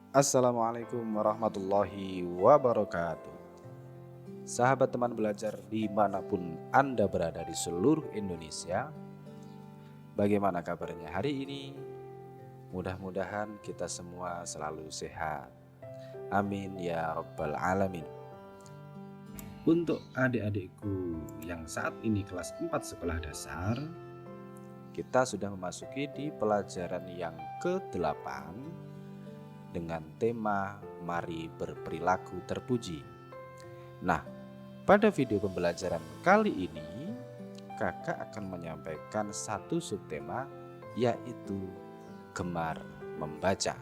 Assalamualaikum warahmatullahi wabarakatuh. Sahabat teman belajar dimanapun Anda berada di seluruh Indonesia, bagaimana kabarnya hari ini? Mudah-mudahan kita semua selalu sehat. Amin ya rabbal alamin. Untuk adik-adikku yang saat ini kelas 4 sekolah dasar, kita sudah memasuki di pelajaran yang ke-8 dengan tema Mari Berperilaku Terpuji. Nah, pada video pembelajaran kali ini, kakak akan menyampaikan satu subtema, yaitu gemar membaca.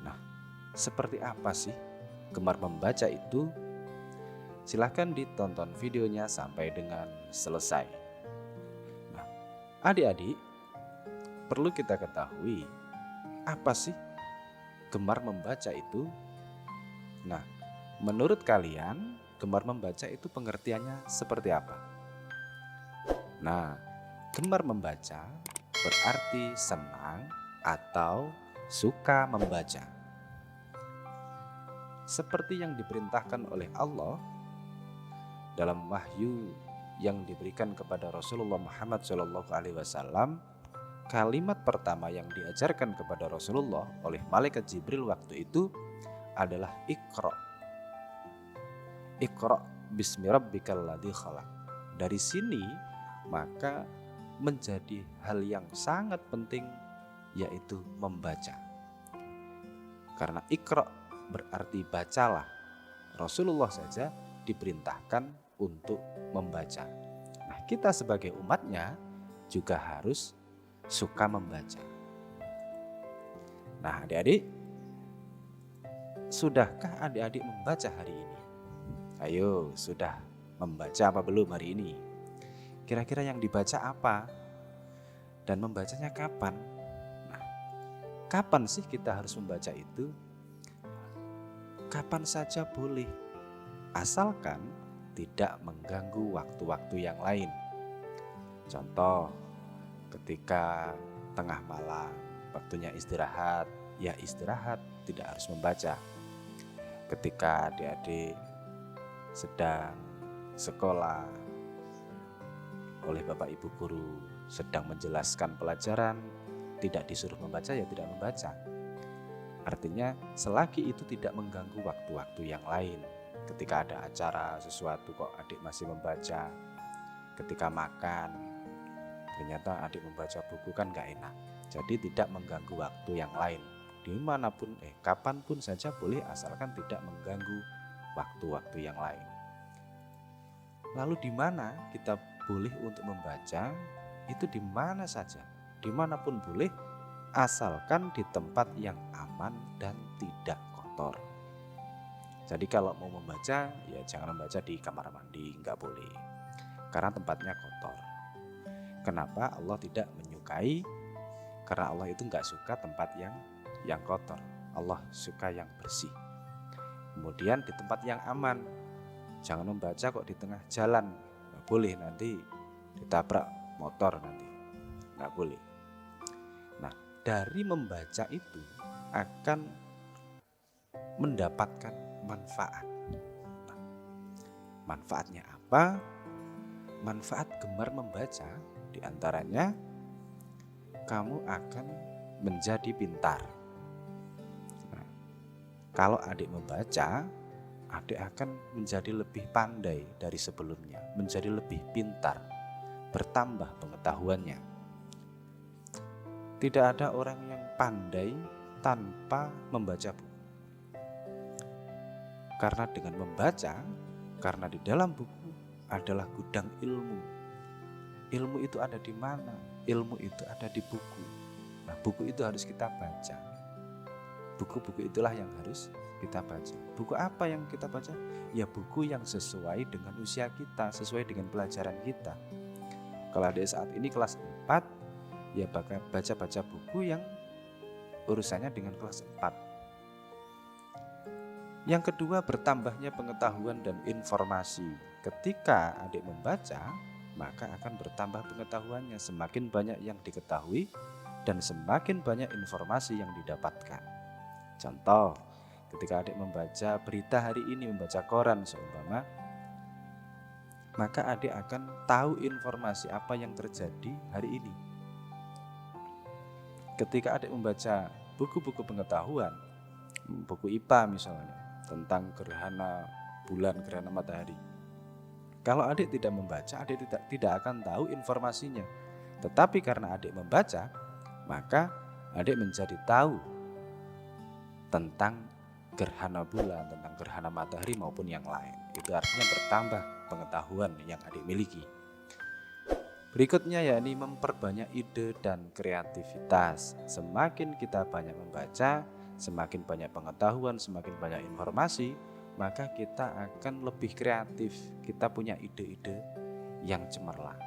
Nah, seperti apa sih gemar membaca itu? Silahkan ditonton videonya sampai dengan selesai. Nah, adik-adik, perlu kita ketahui apa sih gemar membaca itu? Nah, menurut kalian gemar membaca itu pengertiannya seperti apa? Nah, gemar membaca berarti senang atau suka membaca. Seperti yang diperintahkan oleh Allah dalam wahyu yang diberikan kepada Rasulullah Muhammad SAW, kalimat pertama yang diajarkan kepada Rasulullah oleh malaikat Jibril waktu itu adalah Iqra. Iqra bismi rabbikal ladzi khalaq. Dari sini maka menjadi hal yang sangat penting, yaitu membaca. Karena Iqra berarti bacalah. Rasulullah saja diperintahkan untuk membaca. Nah, kita sebagai umatnya juga harus suka membaca. Nah, adik-adik, sudahkah adik-adik membaca hari ini? Ayo, sudah membaca apa belum hari ini? Kira-kira yang dibaca apa? Dan membacanya kapan? Nah, kapan sih kita harus membaca itu? Kapan saja boleh, asalkan tidak mengganggu waktu-waktu yang lain. Contoh, ketika tengah malam, waktunya istirahat, ya istirahat, tidak harus membaca. Ketika adik-adik sedang sekolah, oleh Bapak Ibu guru sedang menjelaskan pelajaran, tidak disuruh membaca ya tidak membaca. Artinya selagi itu tidak mengganggu waktu-waktu yang lain. Ketika ada acara sesuatu kok adik masih membaca. Ketika makan, ternyata adik membaca buku kan gak enak. Jadi tidak mengganggu waktu yang lain. Dimanapun, kapanpun saja boleh, asalkan tidak mengganggu waktu-waktu yang lain. Lalu di mana kita boleh untuk membaca? Itu di mana saja, dimanapun boleh, asalkan di tempat yang aman dan tidak kotor. Jadi kalau mau membaca, ya jangan membaca di kamar mandi, nggak boleh, karena tempatnya kotor. Kenapa Allah tidak menyukai? Karena Allah itu nggak suka tempat yang kotor. Allah suka yang bersih. Kemudian di tempat yang aman, jangan membaca kok di tengah jalan, nggak boleh, nanti ditabrak motor nanti, nggak boleh. Nah, dari membaca itu akan mendapatkan manfaat. Nah, manfaatnya apa? Manfaat gemar membaca diantaranya kamu akan menjadi pintar. Nah, kalau adik membaca, adik akan menjadi lebih pandai dari sebelumnya, menjadi lebih pintar, bertambah pengetahuannya. Tidak ada orang yang pandai tanpa membaca buku. Karena dengan membaca, karena di dalam buku adalah gudang ilmu. Ilmu itu ada di mana? Ilmu itu ada di buku. Nah, buku itu harus kita baca. Buku-buku itulah yang harus kita baca. Buku apa yang kita baca? Ya buku yang sesuai dengan usia kita, sesuai dengan pelajaran kita. Kalau adik saat ini kelas 4, ya baca-baca buku yang urusannya dengan kelas 4. Yang kedua, bertambahnya pengetahuan dan informasi. Ketika adik membaca, maka akan bertambah pengetahuannya. Semakin banyak yang diketahui dan semakin banyak informasi yang didapatkan. Contoh, ketika adik membaca berita hari ini, membaca koran seumpama, maka adik akan tahu informasi apa yang terjadi hari ini. Ketika adik membaca buku-buku pengetahuan, buku IPA misalnya, tentang gerhana bulan, gerhana matahari, kalau adik tidak membaca, adik tidak akan tahu informasinya. Tetapi karena adik membaca, maka adik menjadi tahu tentang gerhana bulan, tentang gerhana matahari maupun yang lain. Itu artinya bertambah pengetahuan yang adik miliki. Berikutnya yakni memperbanyak ide dan kreativitas. Semakin kita banyak membaca, semakin banyak pengetahuan, semakin banyak informasi, maka kita akan lebih kreatif. Kita punya ide-ide yang cemerlang.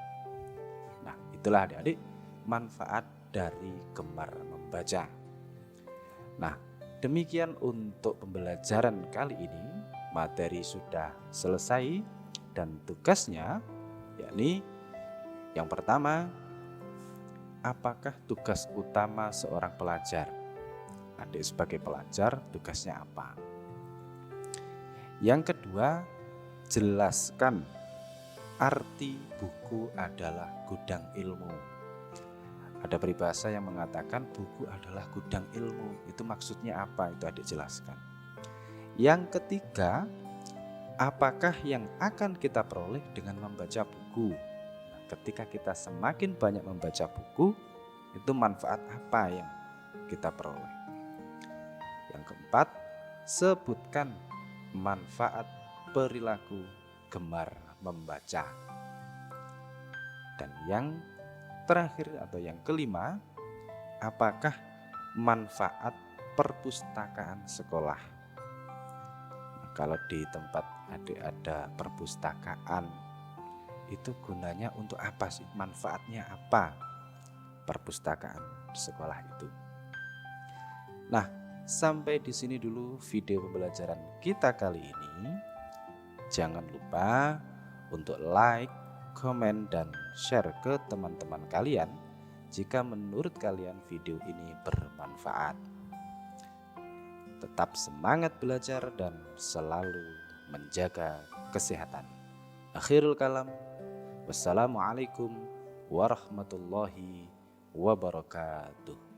Nah, itulah adik-adik manfaat dari gemar membaca. Nah, demikian untuk pembelajaran kali ini. Materi sudah selesai dan tugasnya yakni yang pertama, apakah tugas utama seorang pelajar? Adik sebagai pelajar tugasnya apa? Yang kedua, jelaskan arti buku adalah gudang ilmu. Ada peribahasa yang mengatakan buku adalah gudang ilmu. Itu maksudnya apa? Itu adik jelaskan. Yang ketiga, apakah yang akan kita peroleh dengan membaca buku? Nah, ketika kita semakin banyak membaca buku, itu manfaat apa yang kita peroleh? Yang keempat, sebutkan manfaat perilaku gemar membaca. Dan yang terakhir atau yang kelima, apakah manfaat perpustakaan sekolah? Nah, kalau di tempat adik ada perpustakaan, itu gunanya untuk apa sih? Manfaatnya apa perpustakaan di sekolah itu? Nah, sampai di sini dulu video pembelajaran kita kali ini. Jangan lupa untuk like, komen, dan share ke teman-teman kalian jika menurut kalian video ini bermanfaat. Tetap semangat belajar dan selalu menjaga kesehatan. Akhirul kalam, wassalamualaikum warahmatullahi wabarakatuh.